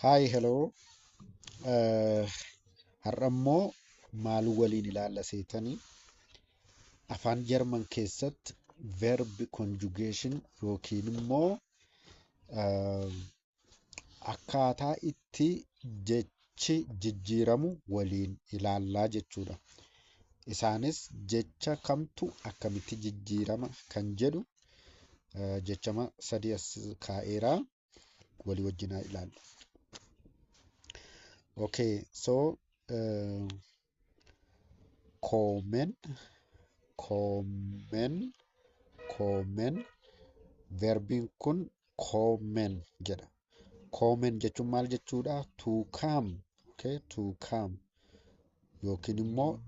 Hi, hello. Har'a immoo maal waliin ilaalla seetanii afaan Jarman keessatti verb conjugation yookiin immoo akkaataa itti jechi jijjiiramu waliin ilaallaa jechuudha. Isaanis jecha kamtu akkamitti jijjiirama kan jedhu jechama sadii as kaa'eeraa walii wajjinaa ilaalla. Okay, so komen, verbiin kun komen jedha. Komen jechuun maal jechuudha? To come, okay, to come yookiin immoo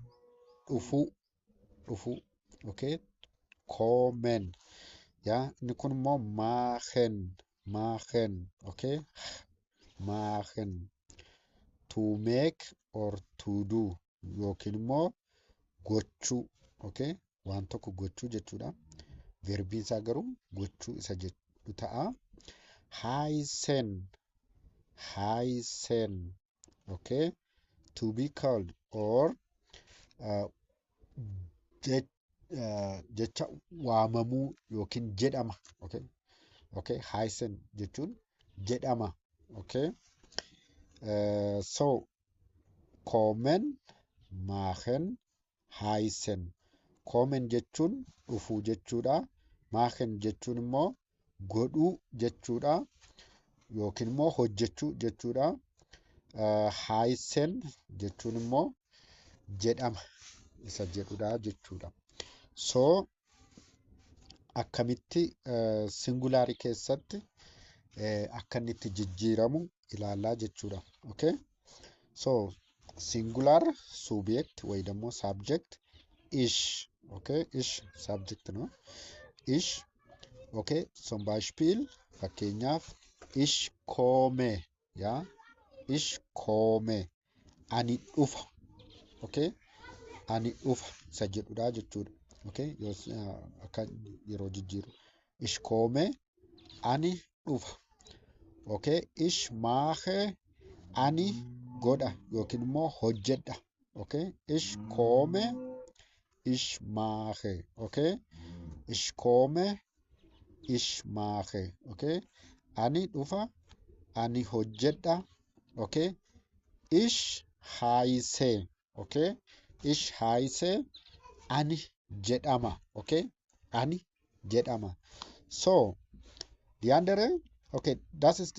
dhufuu, okay, komen. Inni kun immoo machen, okay, machen. To make or to do yookiin immoo gochuu, okay, waan tokko gochuu jechuudha. Verbiin isaa garuu gochuu isa jedhu ta'a. Heißen, okay, to be called or jecha waamamuu yookiin jedhama, okay, heißen jechuun jedhama, okay. So komen, machen, heißen. Komen jechuun dhufuu jechuudha. Machen jechuun immoo godhuu jechuudha yookiin immoo hojjechuu jechuudha. Heißen jechuun immoo jedhama isa jedhudha jechuudha. So akkamitti singulaarii keessatti akka inni itti jijjiiramu ilaallaa jechuudha. Okay? So singular subject ወይ ደግሞ subject ich, okay, ich subject ነው. Ich, okay, zum Beispiel fakkeenyaaf ich komme, ich komme, ani dhufa, okay, ani dhufa isa jedhudha jechuudha. Okay, akka yeroo jijjiiru ich komme, ani dhufa. Okay, ich mache, ani godha yookiin immoo hojjedha. Okay, ich komme, ich mache. Okay, ich komme, ich mache. Okay, ani dhufa, ani hojjedha. Okay, ich heiße. Okay, ich heiße, ani jedhama. Okay, ani jedhama. So the andere, okay, das ist